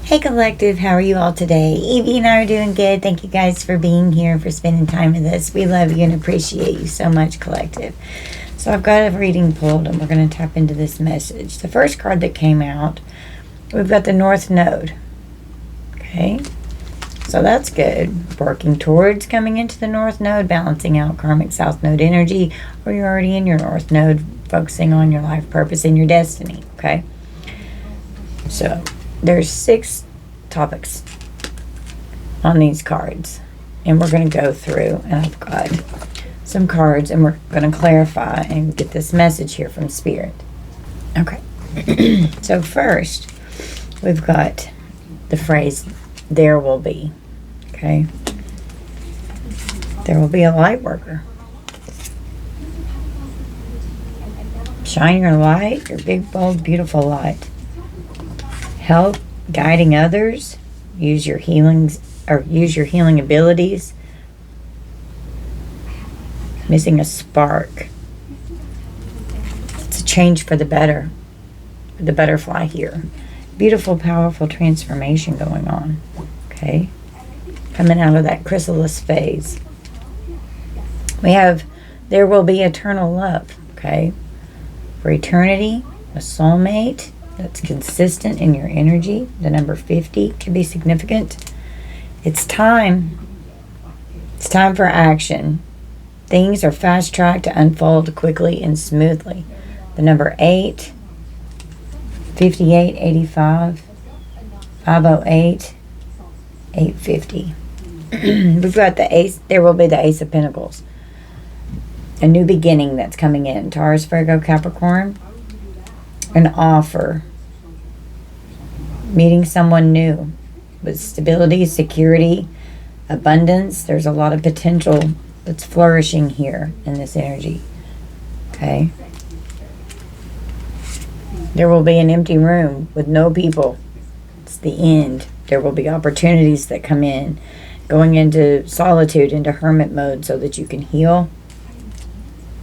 Hey Collective, how are you all today? Evie and I are doing good. Thank you guys for being here, for spending time with us. We love you and appreciate you so much, Collective. So I've got a reading pulled and we're going to tap into this message. The first card that came out, we've got the North Node. Okay, so that's good. Working towards coming into the North Node, balancing out karmic South Node energy, or you're already in your North Node, focusing on your life purpose and your destiny. Okay, so there's 6 topics on these cards, and we're going to go through, and I've got some cards, and we're going to clarify and get this message here from Spirit. Okay, so first we've got the phrase, there will be. Okay, there will be a light worker. Shine your light, your big, bold, beautiful light. Help guiding others. Use your healings, or use your healing abilities. Missing a spark. It's a change for the better. The butterfly here. Beautiful, powerful transformation going on. Okay. Coming out of that chrysalis phase. We have, there will be eternal love. Okay. For eternity, a soulmate that's consistent in your energy. The number 50 can be significant. It's time. It's time for action. Things are fast-tracked to unfold quickly and smoothly. The number 8, 58, 85, 508, 850. We've got the Ace. There will be the Ace of Pentacles. A new beginning that's coming in. Taurus, Virgo, Capricorn. An offer. Meeting someone new with stability, security, abundance. There's a lot of potential that's flourishing here in this energy. Okay. There will be an empty room with no people. It's the end. There will be opportunities that come in. Going into solitude, into hermit mode so that you can heal.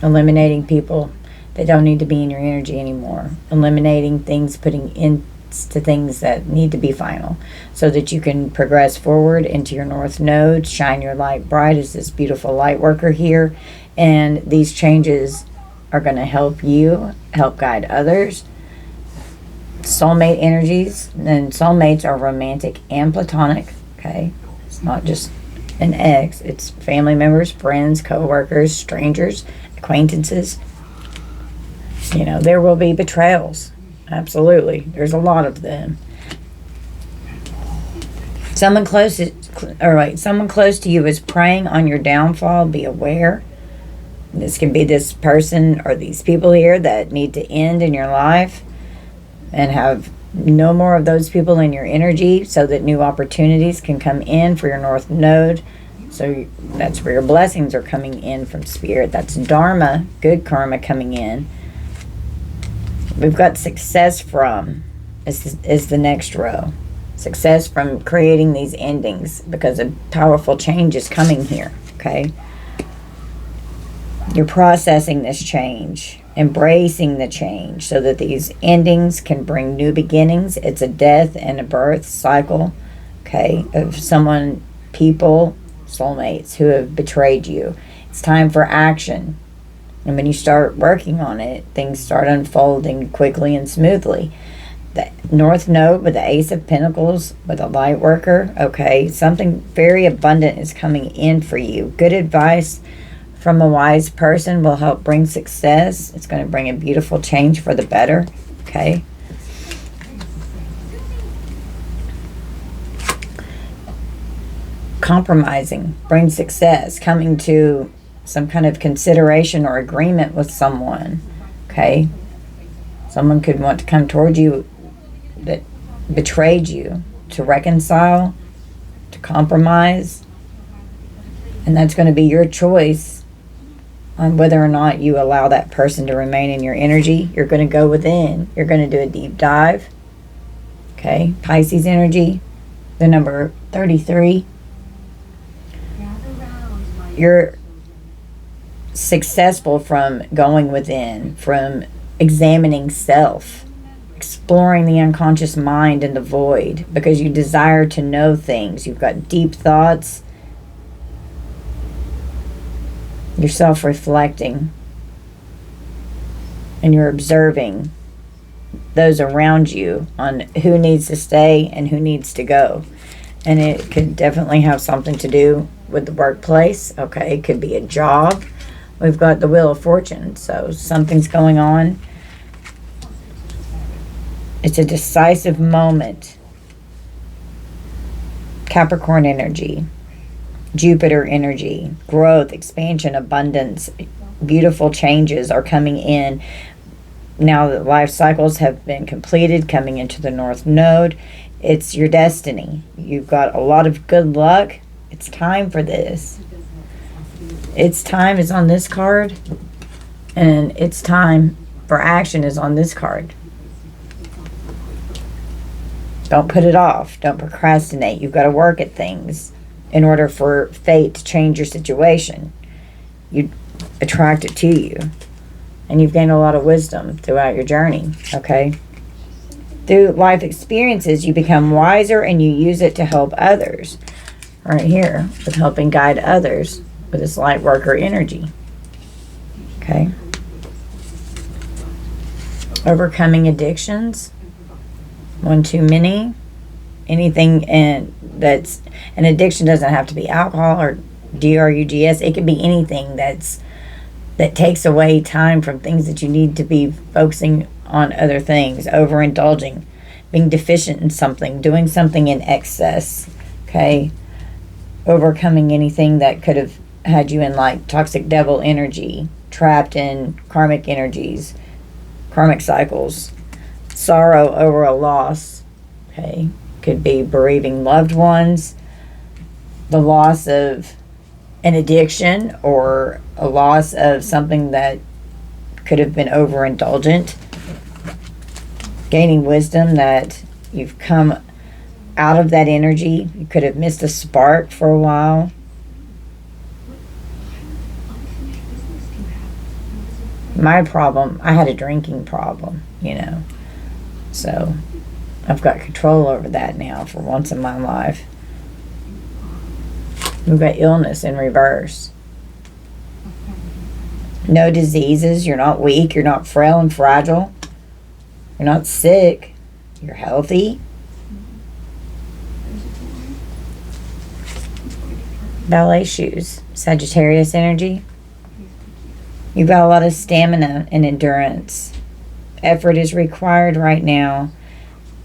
Eliminating people that don't need to be in your energy anymore. Eliminating things, putting into things that need to be final so that you can progress forward into your North Node. Shine your light bright as this beautiful light worker here. And these changes are going to help you, help guide others. Soulmate energies. And soulmates are romantic and platonic. Okay. It's not just an ex. It's family members, friends, co-workers, strangers, acquaintances. You know, there will be betrayals. Absolutely. There's a lot of them. Someone close to you is preying on your downfall. Be aware. This can be this person or these people here that need to end in your life and have no more of those people in your energy so that new opportunities can come in for your North Node. So that's where your blessings are coming in from Spirit. That's Dharma, good karma coming in. We've got success from is the next row. Success from creating these endings because a powerful change is coming here. Okay. You're processing this change, embracing the change so that these endings can bring new beginnings. It's a death and a birth cycle. Okay. Of someone, people, soulmates who have betrayed you. It's time for action. And when you start working on it, things start unfolding quickly and smoothly. The North Node with the Ace of Pentacles with a light worker. Okay, something very abundant is coming in for you. Good advice from a wise person will help bring success. It's going to bring a beautiful change for the better. Okay. Compromising brings success. Coming to some kind of consideration or agreement with someone. Okay. Someone could want to come toward you that betrayed you, to reconcile, to compromise. And that's going to be your choice on whether or not you allow that person to remain in your energy. You're going to go within. You're going to do a deep dive. Okay. Pisces energy, the number 33. You're successful from going within, from examining self. exploring the unconscious mind and the void because you desire to know things. You've got deep thoughts. You're self-reflecting. And you're observing those around you on who needs to stay and who needs to go. And it could definitely have something to do with the workplace. Okay, it could be a job. We've got the Wheel of Fortune, so something's going on. It's a decisive moment. Capricorn energy, Jupiter energy, growth, expansion, abundance, beautiful changes are coming in. Now that life cycles have been completed, coming into the North Node, it's your destiny. You've got a lot of good luck. It's time for this. It's time is on this card, and it's time for action is on this card. Don't put it off. Don't procrastinate. You've got to work at things in order for fate to change your situation. You attract it to you. And you've gained a lot of wisdom throughout your journey, okay? Through life experiences, you become wiser and you use it to help others. Right here, with helping guide others with this light worker energy. Okay? Overcoming addictions. One too many. Anything that's an addiction doesn't have to be alcohol or drugs. It could be anything that takes away time from things that you need to be focusing on other things. Overindulging, being deficient in something, doing something in excess. Okay? Overcoming anything that could have had you in like toxic devil energy, trapped in karmic energies, karmic cycles. Sorrow over a loss. Okay? Could be bereaving loved ones, the loss of an addiction, or a loss of something that could have been overindulgent. Gaining wisdom that you've come out of that energy. You could have missed a spark for a while. My problem, I had a drinking problem, So I've got control over that now for once in my life. We've got illness in reverse. No diseases. You're not weak. You're not frail and fragile. You're not sick. You're healthy. Ballet shoes. Sagittarius energy. You've got a lot of stamina and endurance. Effort is required right now.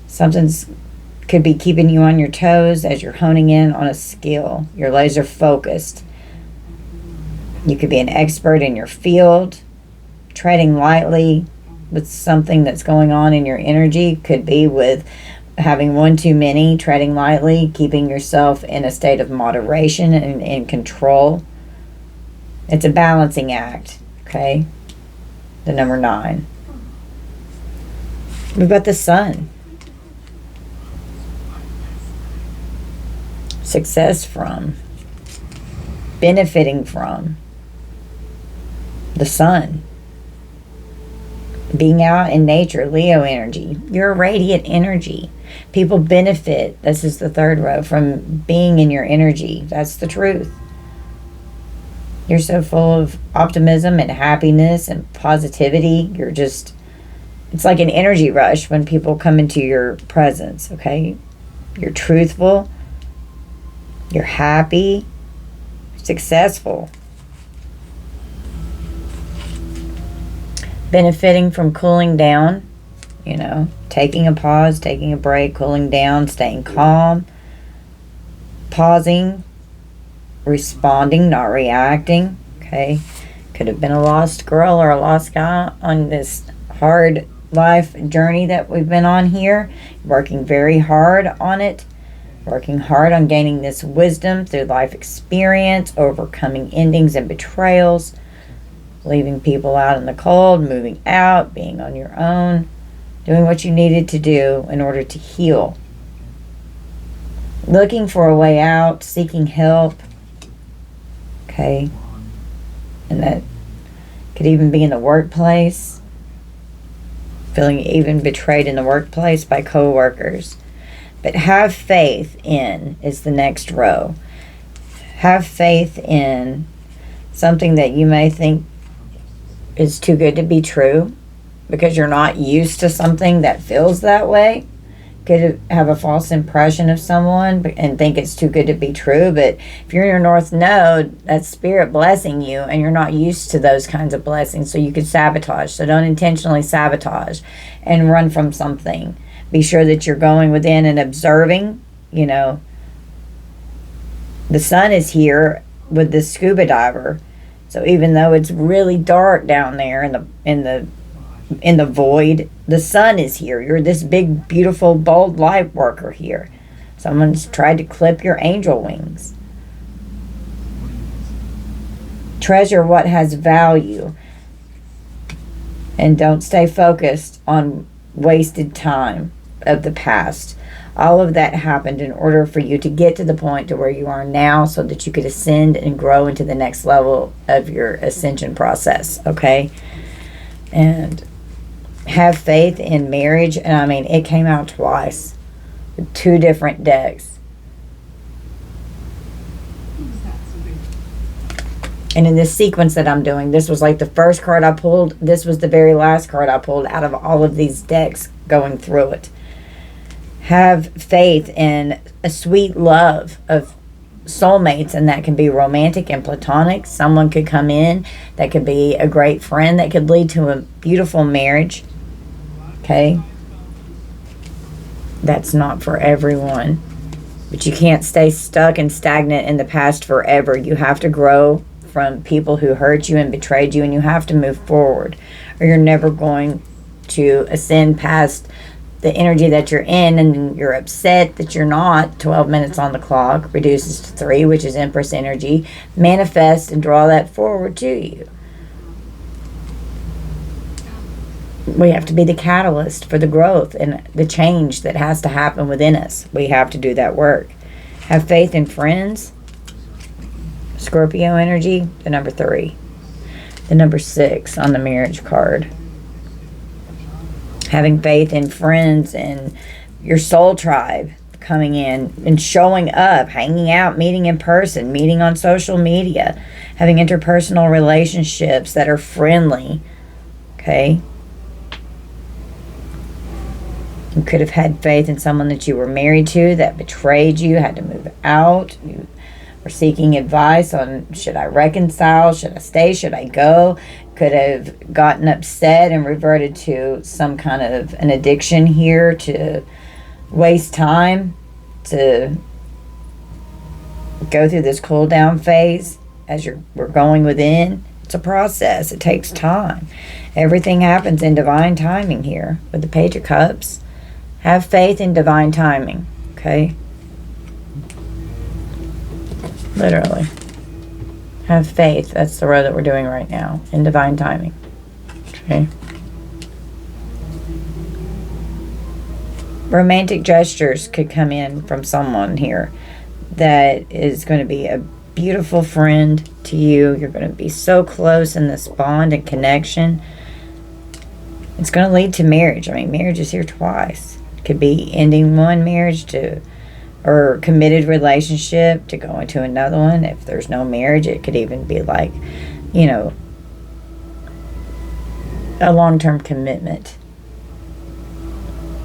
Something's could be keeping you on your toes as you're honing in on a skill. You're laser focused. You could be an expert in your field. Treading lightly with something that's going on in your energy. Could be with having one too many. Treading lightly. Keeping yourself in a state of moderation and in control. It's a balancing act. Okay? The number 9. We've got the sun. Success from. Benefiting from. The sun. Being out in nature. Leo energy. You're a radiant energy. People benefit. This is the 3rd row. From being in your energy. That's the truth. You're so full of optimism and happiness and positivity. You're just... It's like an energy rush when people come into your presence, okay? You're truthful. You're happy. Successful. Benefiting from cooling down. Taking a pause, taking a break, cooling down, staying calm. Pausing. Responding, not reacting, okay? Could have been a lost girl or a lost guy on this hard life journey that we've been on here, working very hard on it, working hard on gaining this wisdom through life experience, overcoming endings and betrayals, leaving people out in the cold, moving out, being on your own, doing what you needed to do in order to heal, looking for a way out, seeking help, okay? And that could even be in the workplace. feeling even betrayed in the workplace by coworkers. But have faith in is the next row. Have faith in something that you may think is too good to be true because you're not used to something that feels that way. Could have a false impression of someone and think it's too good to be true. But if you're in your North Node, that's Spirit blessing you, and you're not used to those kinds of blessings, so you could sabotage. So don't intentionally sabotage and run from something. Be sure that you're going within and observing. The sun is here with the scuba diver. So even though it's really dark down there in the void, the sun is here. You're this big, beautiful, bold light worker here. Someone's tried to clip your angel wings. Treasure what has value. And don't stay focused on wasted time of the past. All of that happened in order for you to get to the point to where you are now so that you could ascend and grow into the next level of your ascension process, okay? And have faith in marriage. And I mean, it came out twice with 2 different decks. And in this sequence that I'm doing, this was like the first card I pulled. This was the very last card I pulled out of all of these decks going through it. Have faith in a sweet love of soulmates, and that can be romantic and platonic. Someone could come in that could be a great friend that could lead to a beautiful marriage. Okay? That's not for everyone. But you can't stay stuck and stagnant in the past forever. You have to grow from people who hurt you and betrayed you, and you have to move forward, or you're never going to ascend past the energy that you're in, and you're upset that you're not. 12 minutes on the clock reduces to 3, which is Empress energy. Manifest and draw that forward to you. We have to be the catalyst for the growth and the change that has to happen within us. We have to do that work. Have faith in friends. Scorpio energy, the number 3. The number 6 on the marriage card. Having faith in friends and your soul tribe coming in and showing up, hanging out, meeting in person, meeting on social media, having interpersonal relationships that are friendly. Okay? You could have had faith in someone that you were married to that betrayed you, had to move out. You were seeking advice on, should I reconcile? Should I stay? Should I go? Could have gotten upset and reverted to some kind of an addiction here to waste time, to go through this cool down phase as we're going within. It's a process. It takes time. Everything happens in divine timing here with the Page of Cups. Have faith in divine timing, okay? Literally. Have faith. That's the row that we're doing right now. In divine timing. Okay. Romantic gestures could come in from someone here that is going to be a beautiful friend to you. You're going to be so close in this bond and connection. It's going to lead to marriage. I mean, marriage is here twice. It could be ending one marriage or committed relationship to go into another one. If there's no marriage, it could even be like, a long-term commitment.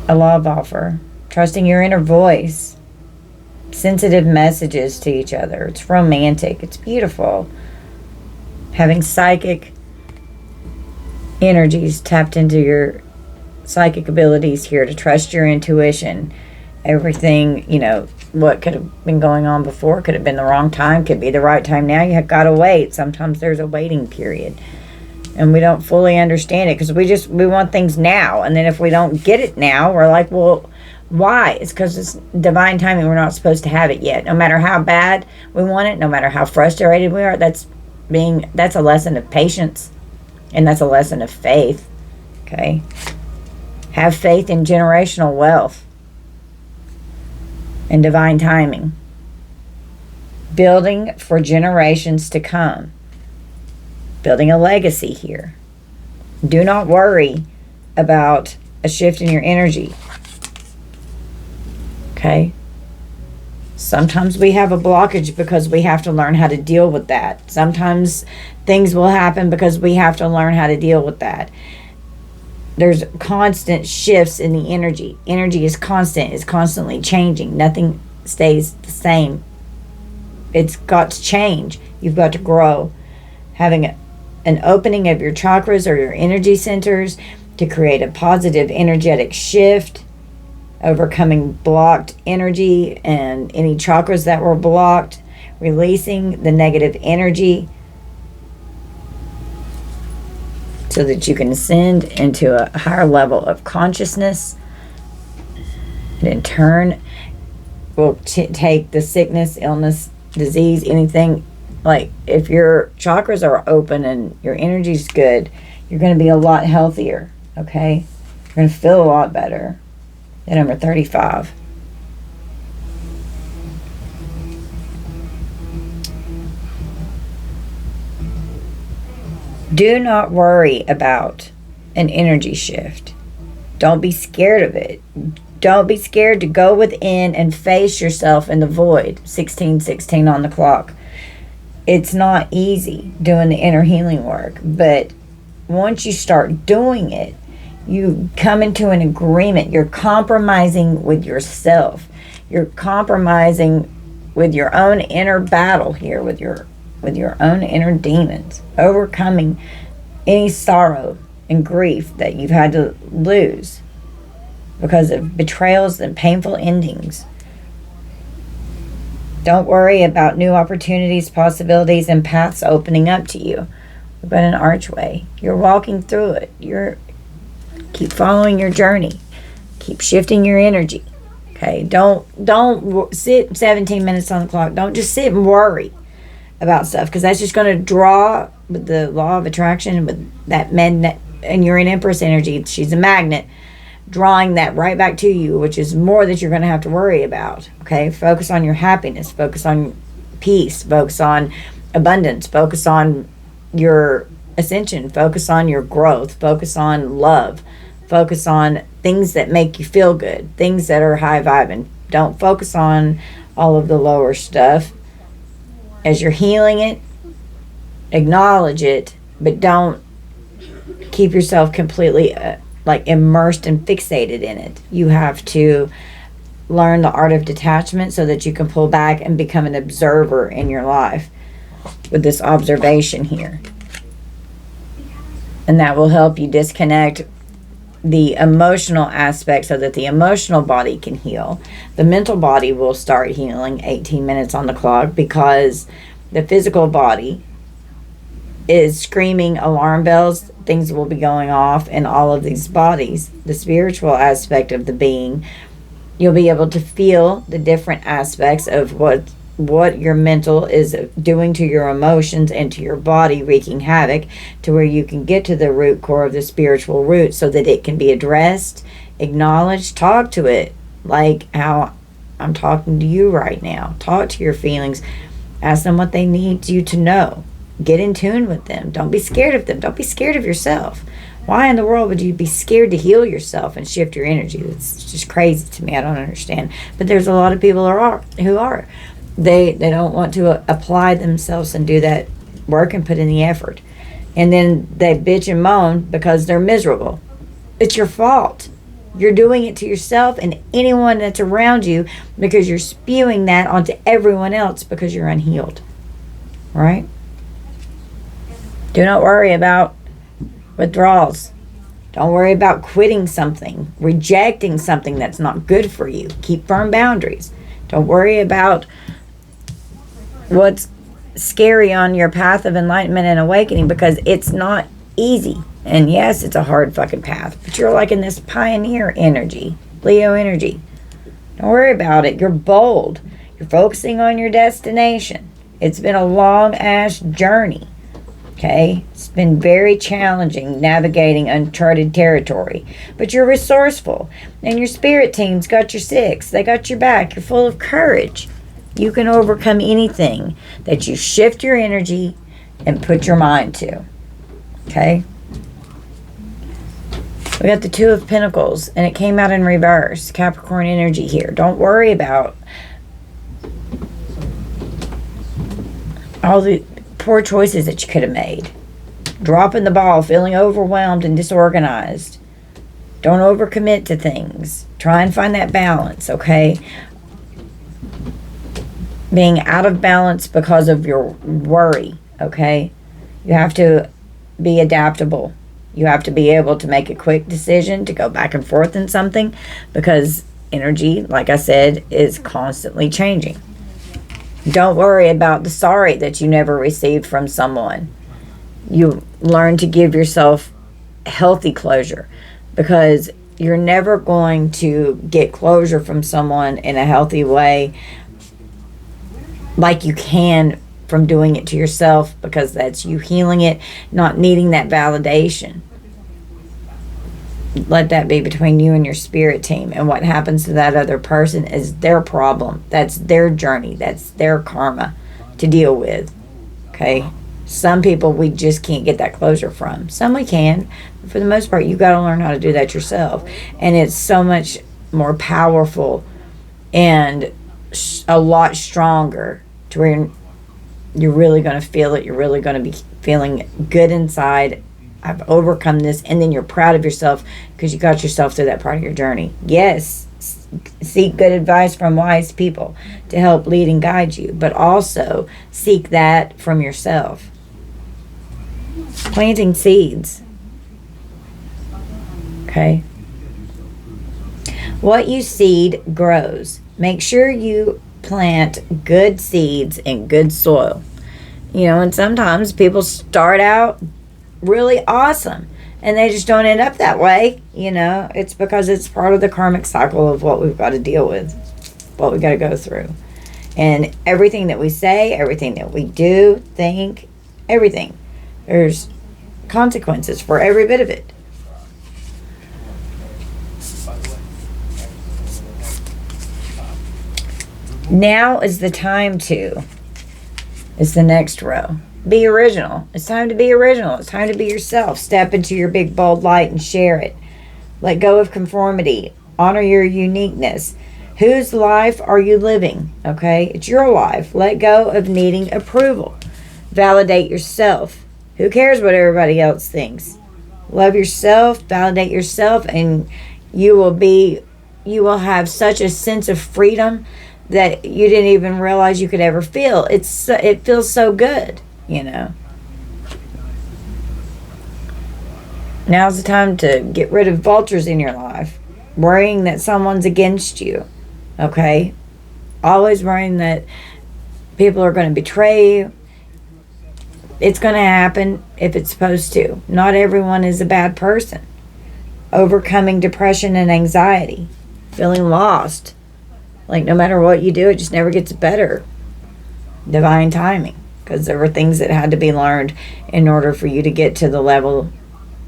A love offer. Trusting your inner voice. Sensitive messages to each other. It's romantic. It's beautiful. Having psychic energies tapped into your psychic abilities here to trust your intuition. Everything, what could have been going on before could have been the wrong time, could be the right time now. You have got to wait. Sometimes there's a waiting period. And we don't fully understand it because we want things now. And then if we don't get it now, we're like, well, why? It's because it's divine timing. We're not supposed to have it yet. No matter how bad we want it, no matter how frustrated we are, that's a lesson of patience. And that's a lesson of faith. Okay? Have faith in generational wealth. And divine timing. Building for generations to come. Building a legacy here. Do not worry about a shift in your energy. Okay? Sometimes we have a blockage because we have to learn how to deal with that. Sometimes things will happen because we have to learn how to deal with that. There's constant shifts in the energy. Energy is constant. It's constantly changing. Nothing stays the same. It's got to change. You've got to grow. Having an opening of your chakras or your energy centers to create a positive energetic shift, overcoming blocked energy and any chakras that were blocked, releasing the negative energy so that you can ascend into a higher level of consciousness, and in turn will take the sickness, illness, disease, anything. Like if your chakras are open and your energy's good, you're going to be a lot healthier. Okay, you're going to feel a lot better. The number 35. Do not worry about an energy shift. Don't be scared of it. Don't be scared to go within and face yourself in the void. 16:16 on the clock. It's not easy doing the inner healing work, but once you start doing it, you come into an agreement. You're compromising with yourself. You're compromising with your own inner battle here, with your own inner demons, overcoming any sorrow and grief that you've had to lose because of betrayals and painful endings. Don't worry about new opportunities, possibilities, and paths opening up to you. We've got an archway. You're walking through it. Keep following your journey. Keep shifting your energy. Okay? Don't sit 17 minutes on the clock. Don't just sit and worry about stuff, because that's just going to draw with the law of attraction, with that magnet, and you're in Empress energy. She's a magnet, drawing that right back to you, which is more that you're going to have to worry about. Okay? Focus on your happiness. Focus on peace. Focus on abundance. Focus on your ascension. Focus on your growth. Focus on love. Focus on things that make you feel good. Things that are high vibing. Don't focus on all of the lower stuff. As you're healing it, acknowledge it, but don't keep yourself completely immersed and fixated in it. You have to learn the art of detachment so that you can pull back and become an observer in your life with this observation here. And that will help you disconnect the emotional aspect so that the emotional body can heal. The mental body will start healing 18 minutes on the clock, because the physical body is screaming alarm bells. Things will be going off in all of these bodies. The spiritual aspect of the being, you'll be able to feel the different aspects of what your mental is doing to your emotions and to your body, wreaking havoc, to where you can get to the root core of the spiritual root so that it can be addressed, acknowledged. Talk to it like how I'm talking to you right now. Talk to your feelings. Ask them what they need you to know. Get in tune with them. Don't be scared of them. Don't be scared of yourself. Why in the world would you be scared to heal yourself and shift your energy? It's just crazy to me. I don't understand. But there's a lot of people who are. They don't want to apply themselves and do that work and put in the effort. And then they bitch and moan because they're miserable. It's your fault. You're doing it to yourself and anyone that's around you, because you're spewing that onto everyone else because you're unhealed. Right? Do not worry about withdrawals. Don't worry about quitting something, rejecting something that's not good for you. Keep firm boundaries. Don't worry about what's scary on your path of enlightenment and awakening, because it's not easy. And yes, it's a hard fucking path, but you're like in this pioneer energy, Leo energy. Don't worry about it. You're bold. You're focusing on your destination. It's been a long ass journey. Okay? It's been very challenging navigating uncharted territory, but you're resourceful, and your spirit team's got your six. They got your back. You're full of courage. You can overcome anything that you shift your energy and put your mind to. Okay? We got the Two of Pentacles, and it came out in reverse. Capricorn energy here. Don't worry about all the poor choices that you could have made. Dropping the ball, feeling overwhelmed and disorganized. Don't overcommit to things. Try and find that balance, okay? Being out of balance because of your worry, okay? You have to be adaptable. You have to be able to make a quick decision to go back and forth in something, because energy, like I said, is constantly changing. Don't worry about the sorry that you never received from someone. You learn to give yourself healthy closure, because you're never going to get closure from someone in a healthy way like you can from doing it to yourself, because that's you healing it, not needing that validation. Let that be between you and your spirit team, and what happens to that other person is their problem. That's their journey. That's their karma to deal with. Okay? Some people we just can't get that closure from. Some we can. But for the most part, you got to learn how to do that yourself. And it's so much more powerful and a lot stronger to where you're really going to feel it. You're really going to be feeling good inside. I've overcome this. And then you're proud of yourself because you got yourself through that part of your journey. Yes, seek good advice from wise people to help lead and guide you. But also seek that from yourself. Planting seeds. Okay? What you seed grows. Make sure you plant good seeds in good soil. You know, and sometimes people start out really awesome and they just don't end up that way. You know, it's because it's part of the karmic cycle of what we've got to deal with, what we got to go through. And everything that we say, everything that we do, think, everything, there's consequences for every bit of it. Now is the time to, is the next row. Be original. It's time to be original. It's time to be yourself. Step into your big bold light and share it. Let go of conformity. Honor your uniqueness. Whose life are you living? Okay? It's your life. Let go of needing approval. Validate yourself. Who cares what everybody else thinks? Love yourself, validate yourself, and you will have such a sense of freedom that you didn't even realize you could ever feel. It feels so good, you know. Now's the time to get rid of vultures in your life. Worrying that someone's against you. Okay? Always worrying that people are going to betray you. It's going to happen if it's supposed to. Not everyone is a bad person. Overcoming depression and anxiety. Feeling lost. Like no matter what you do, it just never gets better. Divine timing. Because there were things that had to be learned in order for you to get to the level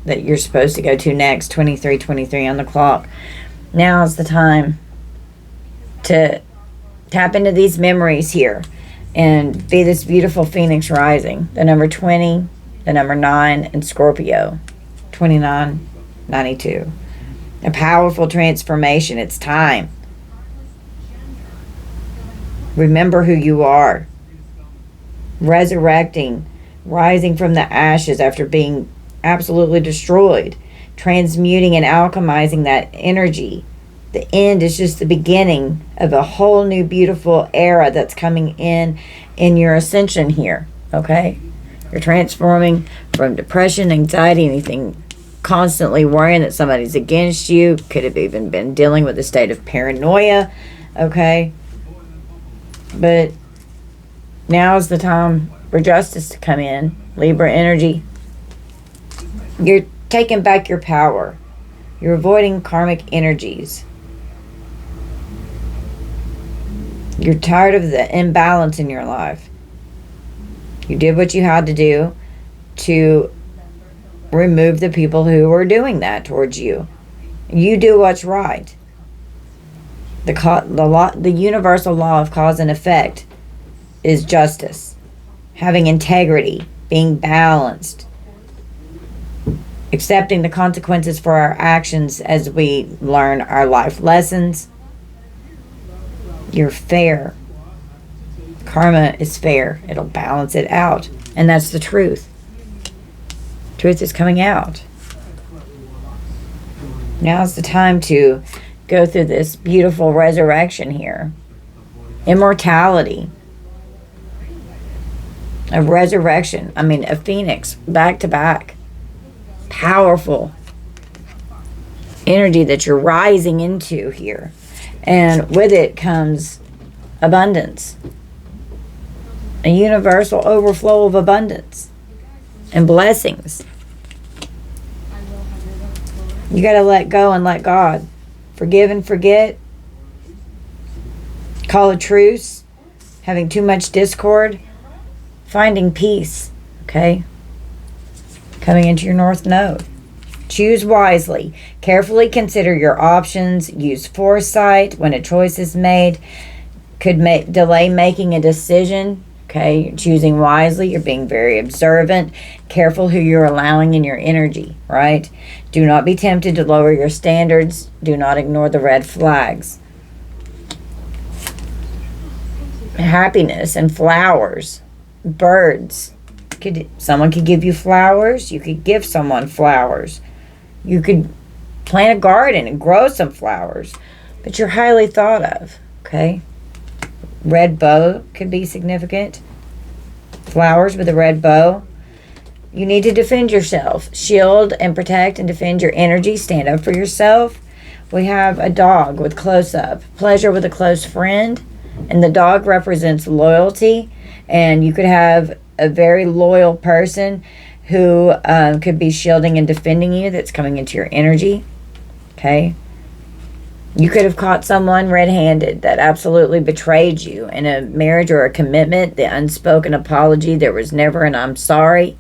that you're supposed to go to next. 23:23 on the clock. Now is the time to tap into these memories here and be this beautiful phoenix rising. The number 20, the number 9, and Scorpio. 2992. A powerful transformation. It's time. Remember who you are. Resurrecting. Rising from the ashes after being absolutely destroyed. Transmuting and alchemizing that energy. The end is just the beginning of a whole new beautiful era that's coming in your ascension here. Okay? You're transforming from depression, anxiety, anything, constantly worrying that somebody's against you. Could have even been dealing with a state of paranoia. Okay? But now is the time for justice to come in. Libra energy. You're taking back your power. You're avoiding karmic energies. You're tired of the imbalance in your life. You did what you had to do to remove the people who were doing that towards you. You do what's right. The universal law of cause and effect is justice. Having integrity. Being balanced. accepting the consequences for our actions as we learn our life lessons. You're fair. Karma is fair. It'll balance it out. And that's the truth. Truth is coming out. Now's the time to go through this beautiful resurrection here. Immortality. A resurrection. I mean, a phoenix back to back. Powerful energy that you're rising into here. And with it comes abundance. A universal overflow of abundance and blessings. You got to let go and let God. Forgive and forget. Call a truce. Having too much discord. Finding peace. Okay? Coming into your North Node. Choose wisely. Carefully consider your options. Use foresight when a choice is made. Could delay making a decision. Okay, you're choosing wisely. You're being very observant. Careful who you're allowing in your energy, right? Do not be tempted to lower your standards. Do not ignore the red flags. Happiness and flowers. Birds. Someone could give you flowers. You could give someone flowers. You could plant a garden and grow some flowers. But you're highly thought of, okay? Red bow could be significant. Flowers with a red bow. You need to defend yourself. Shield and protect and defend your energy. Stand up for yourself. We have a dog with close-up. Pleasure with a close friend. And the dog represents loyalty. And you could have a very loyal person who could be shielding and defending you. That's coming into your energy. Okay? You could have caught someone red-handed that absolutely betrayed you in a marriage or a commitment. The unspoken apology. There was never an I'm sorry.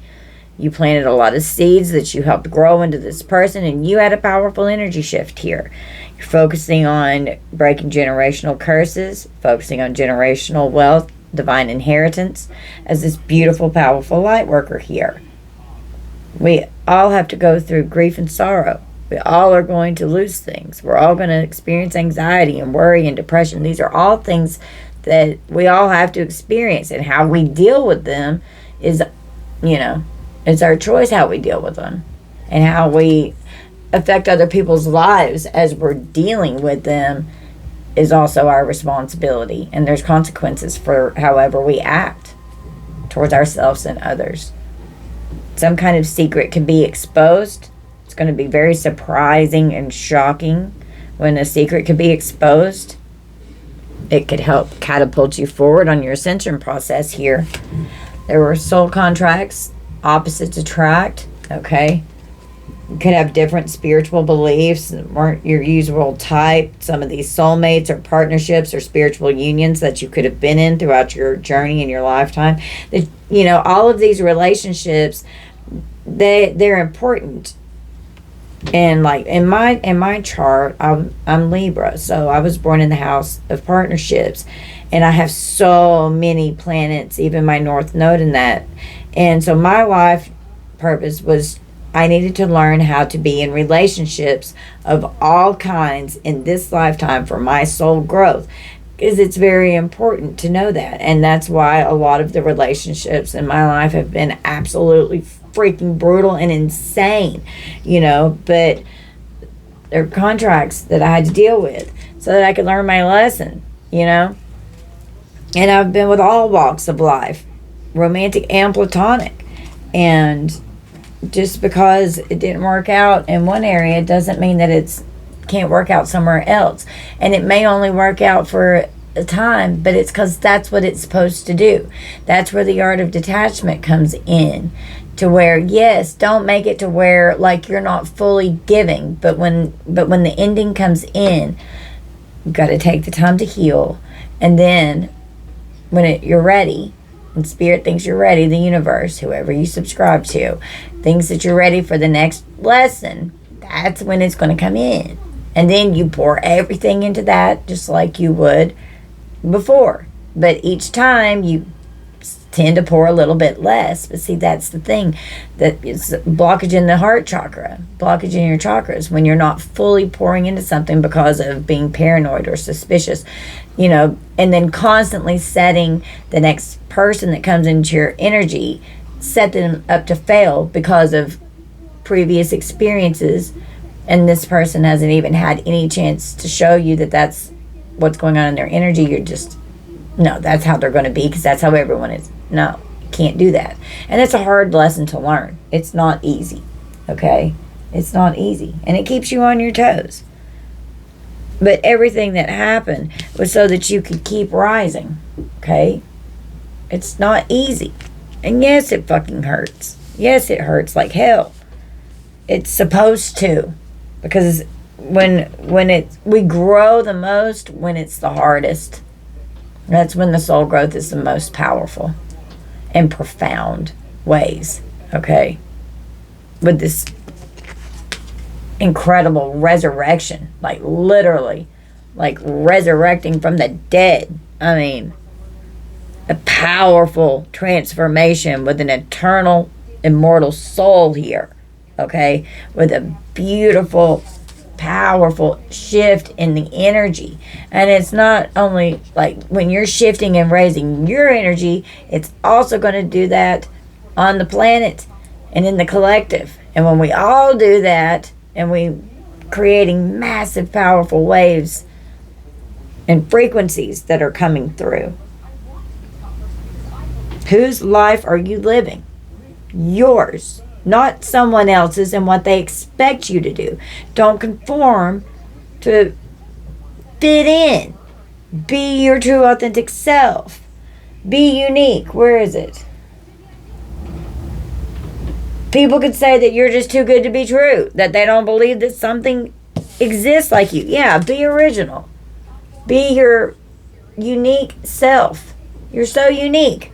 You planted a lot of seeds that you helped grow into this person, and you had a powerful energy shift here. You're focusing on breaking generational curses, focusing on generational wealth, divine inheritance, as this beautiful, powerful light worker here. We all have to go through grief and sorrow. We all are going to lose things. We're all going to experience anxiety and worry and depression. These are all things that we all have to experience, and how we deal with them is, it's our choice how we deal with them and how we affect other people's lives as we're dealing with them is also our responsibility. And there's consequences for however we act towards ourselves and others. Some kind of secret can be exposed. It's going to be very surprising and shocking when a secret could be exposed. It could help catapult you forward on your ascension process here. There were soul contracts. Opposites attract. Okay. You could have different spiritual beliefs that weren't your usual type. Some of these soulmates or partnerships or spiritual unions that you could have been in throughout your journey in your lifetime. All of these relationships, they're important. And like in my chart, I'm Libra, so I was born in the house of partnerships, and I have so many planets, even my North Node in that. And so my life purpose was I needed to learn how to be in relationships of all kinds in this lifetime for my soul growth, because it's very important to know that. And that's why a lot of the relationships in my life have been absolutely freaking brutal and insane, but they're contracts that I had to deal with so that I could learn my lesson, And I've been with all walks of life, romantic and platonic. And just because it didn't work out in one area doesn't mean that it can't work out somewhere else. And it may only work out for a time, but it's because that's what it's supposed to do. That's where the art of detachment comes in. To where, yes, don't make it to where like you're not fully giving, but when the ending comes in, you've got to take the time to heal. And then when you're ready, and spirit thinks you're ready, the universe, whoever you subscribe to, thinks that you're ready for the next lesson, that's when it's going to come in. And then you pour everything into that just like you would before. But each time you tend to pour a little bit less. But see, that's the thing, that it's blockage in the heart chakra, blockage in your chakras, when you're not fully pouring into something because of being paranoid or suspicious, you know, and then constantly setting the next person that comes into your energy, set them up to fail because of previous experiences, and this person hasn't even had any chance to show you that that's what's going on in their energy. You're just, no, that's how they're going to be because that's how everyone is. No, you can't do that. And it's a hard lesson to learn. It's not easy, okay? It's not easy. And it keeps you on your toes. But everything that happened was so that you could keep rising, okay? It's not easy. And yes, it fucking hurts. Yes, it hurts like hell. It's supposed to. Because we grow the most when it's the hardest. That's when the soul growth is the most powerful and profound ways, okay? With this incredible resurrection, like literally, like resurrecting from the dead. I mean, a powerful transformation with an eternal, immortal soul here, okay? With a beautiful, powerful shift in the energy. And it's not only like when you're shifting and raising your energy, it's also going to do that on the planet and in the collective. And when we all do that, and we creating massive, powerful waves and frequencies that are coming through. Whose life are you living? Yours, not someone else's and what they expect you to do. Don't conform to fit in. Be your true, authentic self. Be unique. Where is it? People could say that you're just too good to be true, that they don't believe that something exists like you. Yeah, be original. Be your unique self. You're so unique.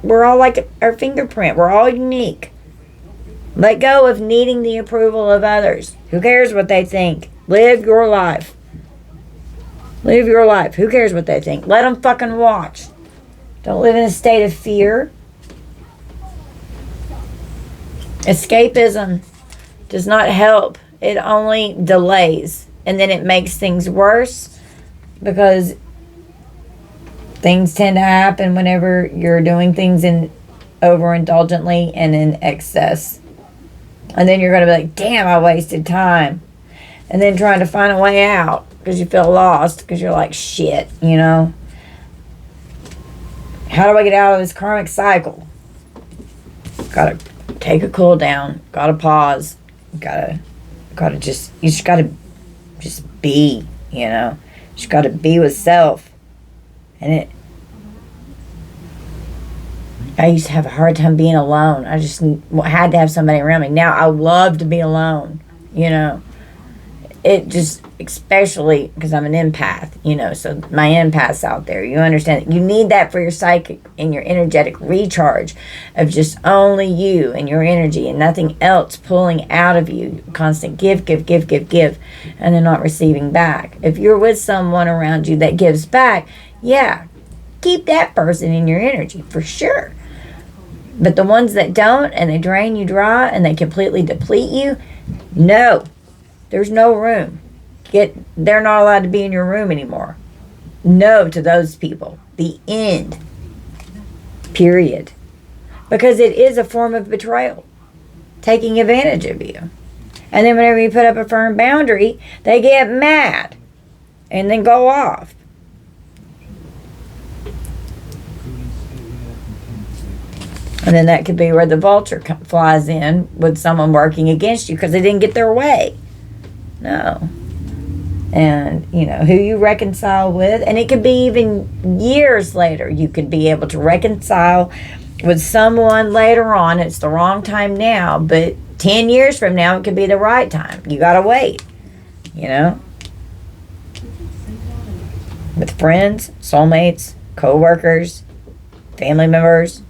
We're all like our fingerprint. We're all unique. Let go of needing the approval of others. Who cares what they think? Live your life. Live your life. Who cares what they think? Let them fucking watch. Don't live in a state of fear. Escapism does not help. It only delays. And then it makes things worse because things tend to happen whenever you're doing things in overindulgently and in excess. And then you're going to be like, damn, I wasted time. And then trying to find a way out because you feel lost because you're like, shit, you know. How do I get out of this karmic cycle? Gotta take a cool down. Gotta pause. You just gotta just be, you know. You just gotta be with self. And I used to have a hard time being alone. I just had to have somebody around me. Now I love to be alone, you know. It just, especially because I'm an empath, you know, so my empaths out there, you understand that you need that for your psychic and your energetic recharge of just only you and your energy and nothing else pulling out of you. Constant give, and then not receiving back. If you're with someone around you that gives back, yeah, keep that person in your energy for sure. But the ones that don't and they drain you dry and they completely deplete you, no. There's no room. They're not allowed to be in your room anymore. No to those people. The end. Period. Because it is a form of betrayal. Taking advantage of you. And then whenever you put up a firm boundary, they get mad. And then go off. And then that could be where the vulture flies in with someone working against you because they didn't get their way. No. And, you know, who you reconcile with. And it could be even years later. You could be able to reconcile with someone later on. It's the wrong time now. But 10 years from now, it could be the right time. You got to wait. You know. With friends, soulmates, co-workers, family members.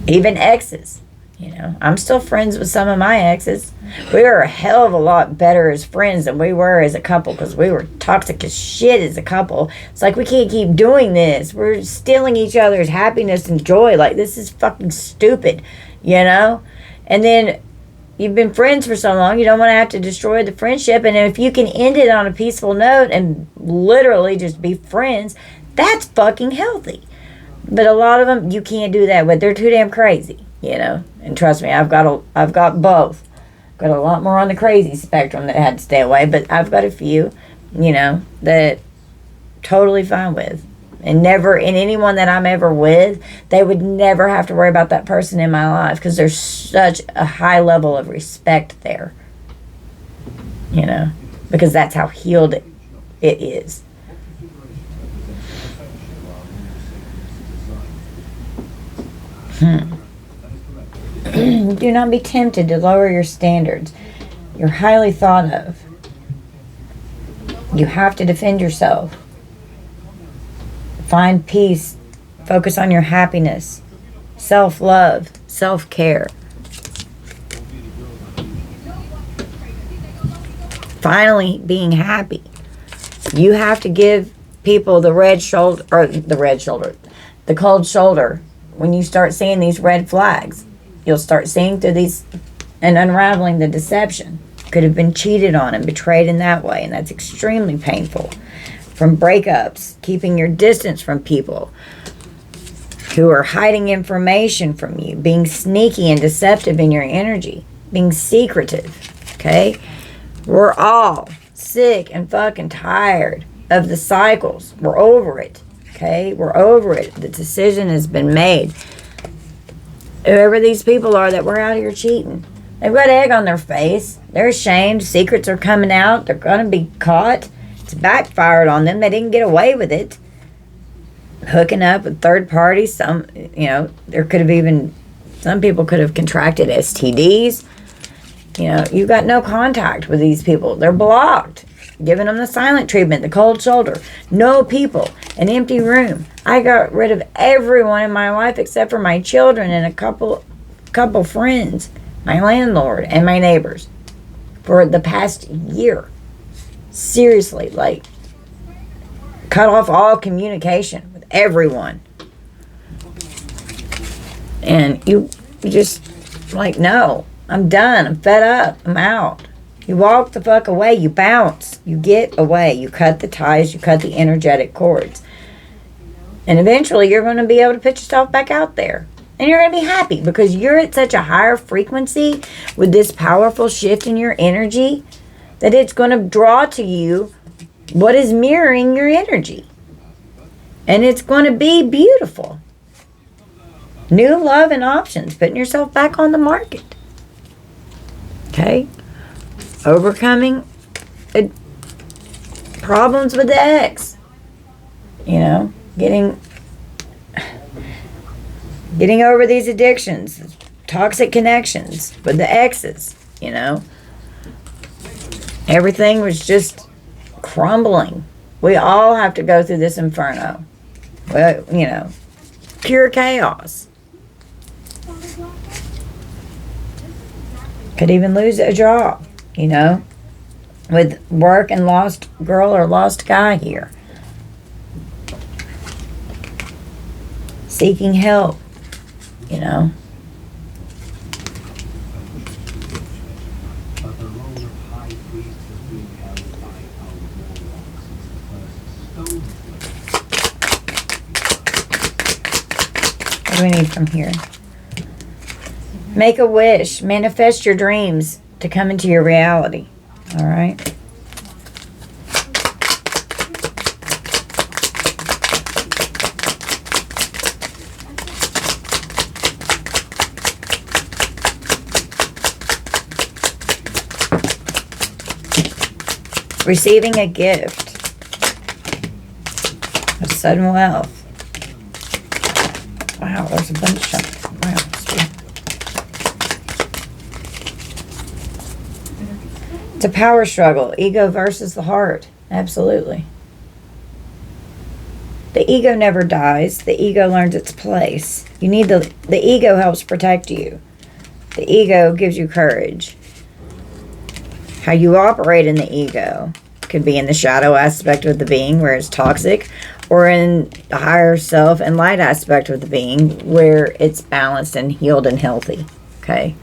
Even exes. You know, I'm still friends with some of my exes. We were a hell of a lot better as friends than we were as a couple, because we were toxic as shit as a couple. It's like, we can't keep doing this. We're stealing each other's happiness and joy. Like, this is fucking stupid, you know? And then you've been friends for so long, you don't want to have to destroy the friendship. And if you can end it on a peaceful note and literally just be friends, that's fucking healthy. But a lot of them, you can't do that with. They're too damn crazy, you know? And trust me, I've got both. Got a lot more on the crazy spectrum that I had to stay away, but I've got a few, you know, that totally fine with. And never, in anyone that I'm ever with, they would never have to worry about that person in my life, because there's such a high level of respect there, you know, because that's how healed it is. Do not be tempted to lower your standards. You're highly thought of. You have to defend yourself. Find peace. Focus on your happiness. Self-love. Self-care. Finally, being happy. You have to give people the cold shoulder. When you start seeing these red flags, you'll start seeing through these and unraveling the deception. Could have been cheated on and betrayed in that way, and that's extremely painful. From breakups, keeping your distance from people who are hiding information from you, being sneaky and deceptive in your energy, being secretive, okay? We're all sick and fucking tired of the cycles. We're over it. Okay, we're over it. The decision has been made. Whoever these people are that were out here cheating, they've got egg on their face. They're ashamed. Secrets are coming out. They're going to be caught. It's backfired on them. They didn't get away with it. Hooking up with third parties. Some, you know, there could have even, some people could have contracted STDs. You know, you've got no contact with these people. They're blocked. Giving them the silent treatment, the cold shoulder. No people. An empty room. I got rid of everyone in my life except for my children and a couple friends, my landlord, and my neighbors for the past year. Seriously, like, cut off all communication with everyone. And you just, like, no, I'm done. I'm fed up. I'm out. You walk the fuck away. You bounce. You get away. You cut the ties. You cut the energetic cords. And eventually you're going to be able to put yourself back out there. And you're going to be happy because you're at such a higher frequency with this powerful shift in your energy that it's going to draw to you what is mirroring your energy. And it's going to be beautiful. New love and options. Putting yourself back on the market. Okay? Overcoming problems with the ex. You know, getting over these addictions, toxic connections with the exes, you know. Everything was just crumbling. We all have to go through this inferno. Well, you know, pure chaos. Could even lose a job, you know, with work and lost girl or lost guy here. Seeking help, you know. What do we need from here? Make a wish. Manifest your dreams to come into your reality. All right. Receiving a gift of sudden wealth. Wow, there's a bunch of them. Wow. It's a power struggle. Ego versus the heart. Absolutely. The ego never dies. The ego learns its place. You need the ego helps protect you. The ego gives you courage. How you operate in the ego could be in the shadow aspect of the being where it's toxic, or in the higher self and light aspect of the being where it's balanced and healed and healthy. Okay.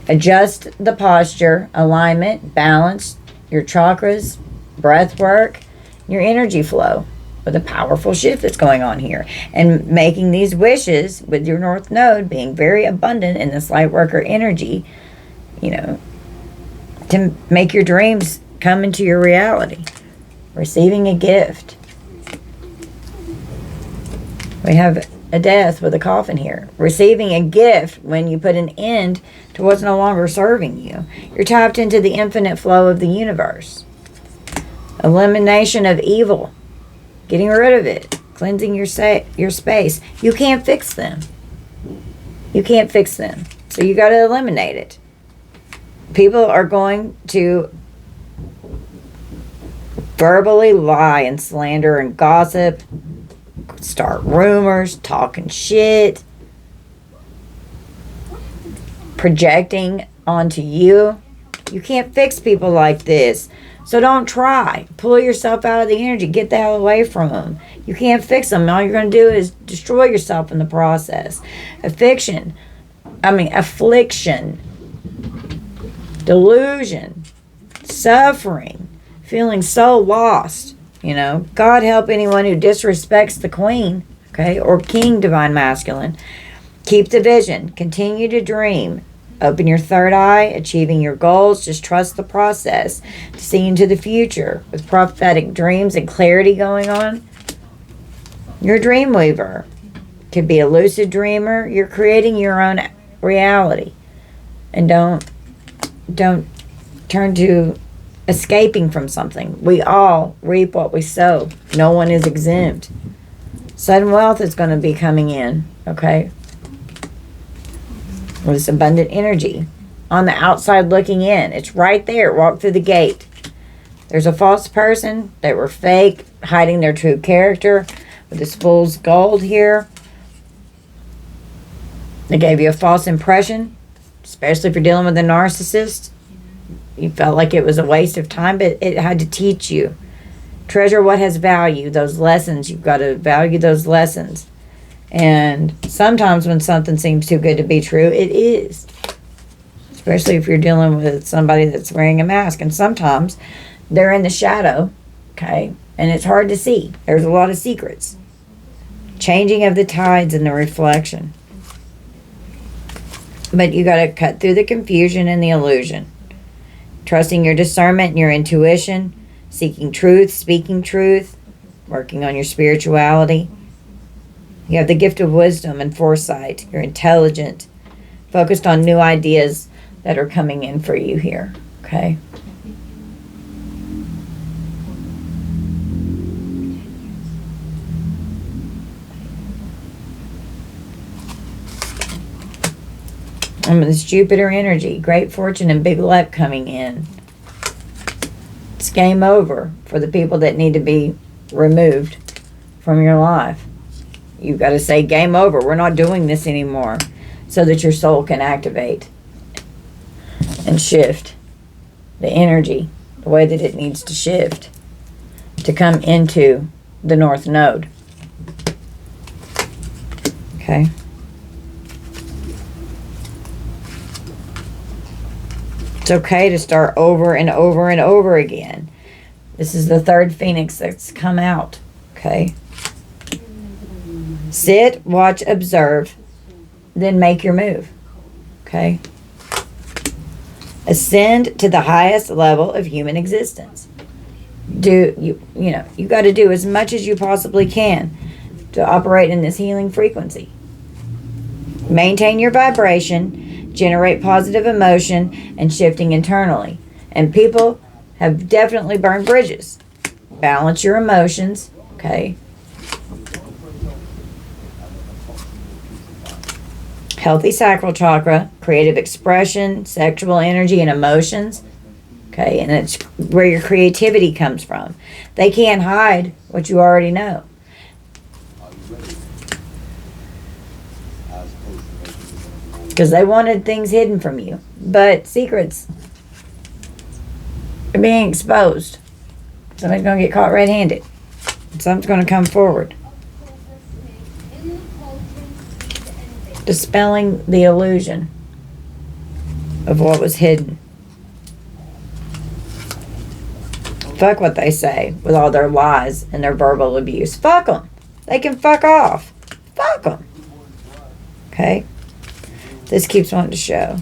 Adjust the posture, alignment, balance, your chakras, breath work, your energy flow with a powerful shift that's going on here. And making these wishes with your North Node being very abundant in this light worker energy, you know, to make your dreams come into your reality. Receiving a gift. We have a death with a coffin here. Receiving a gift when you put an end to what's no longer serving you. You're tapped into the infinite flow of the universe. Elimination of evil. Getting rid of it. Cleansing your space. You can't fix them. You can't fix them. So you got to eliminate it. People are going to verbally lie and slander and gossip, start rumors, talking shit, projecting onto you. You can't fix people like this. So don't try. Pull yourself out of the energy. Get the hell away from them. You can't fix them. All you're going to do is destroy yourself in the process. Affliction. Delusion. Suffering. Feeling so lost. You know, God help anyone who disrespects the queen, okay, or king, divine masculine. Keep the vision. Continue to dream. Open your third eye, achieving your goals. Just trust the process to see into the future with prophetic dreams and clarity going on. You're a dream weaver. Could be a lucid dreamer. You're creating your own reality. And don't turn to escaping from something. We all reap what we sow. No one is exempt. Sudden wealth is going to be coming in, okay? With this abundant energy. On the outside looking in. It's right there. Walk through the gate. There's a false person. They were fake, hiding their true character. With this fool's gold here. They gave you a false impression. Especially if you're dealing with a narcissist. You felt like it was a waste of time, but it had to teach you. Treasure what has value. Those lessons. You've got to value those lessons. And sometimes when something seems too good to be true, it is. Especially if you're dealing with somebody that's wearing a mask. And sometimes they're in the shadow, okay? And it's hard to see. There's a lot of secrets. Changing of the tides and the reflection. But you got to cut through the confusion and the illusion. Trusting your discernment and your intuition. Seeking truth, speaking truth. Working on your spirituality. You have the gift of wisdom and foresight. You're intelligent. Focused on new ideas that are coming in for you here. Okay? And this Jupiter energy. Great fortune and big luck coming in. It's game over for the people that need to be removed from your life. You've got to say, game over. We're not doing this anymore. So that your soul can activate and shift the energy the way that it needs to shift to come into the North Node. Okay. It's okay to start over and over and over again. This is the third phoenix that's come out. Okay. Sit, watch, observe, then make your move. Okay? Ascend to the highest level of human existence. You got to do as much as you possibly can to operate in this healing frequency. Maintain your vibration, generate positive emotion, and shifting internally. And people have definitely burned bridges. Balance your emotions. Okay? Healthy sacral chakra, creative expression, sexual energy, and emotions. Okay, and it's where your creativity comes from. They can't hide what you already know. Because they wanted things hidden from you. But secrets are being exposed. Somebody's going to get caught red-handed. Something's going to come forward. Dispelling the illusion of what was hidden. Fuck what they say with all their lies and their verbal abuse. Fuck them. They can fuck off. Fuck them. Okay? This keeps wanting to show.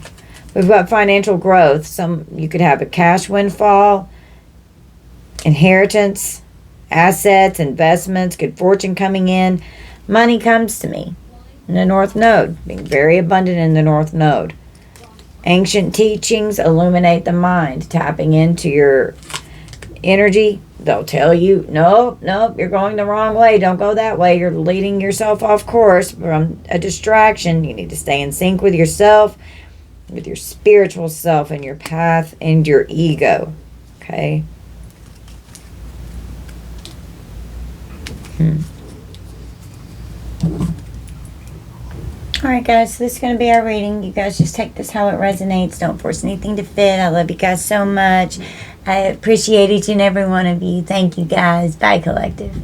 We've got financial growth. You could have a cash windfall, inheritance, assets, investments, good fortune coming in. Money comes to me in the North Node. Being very abundant in the North Node. Ancient teachings illuminate the mind. Tapping into your energy. They'll tell you, nope, you're going the wrong way. Don't go that way. You're leading yourself off course from a distraction. You need to stay in sync with yourself, with your spiritual self and your path and your ego. Okay? Alright guys, so this is going to be our reading. You guys just take this how it resonates. Don't force anything to fit. I love you guys so much. I appreciate each and every one of you. Thank you guys. Bye, Collective.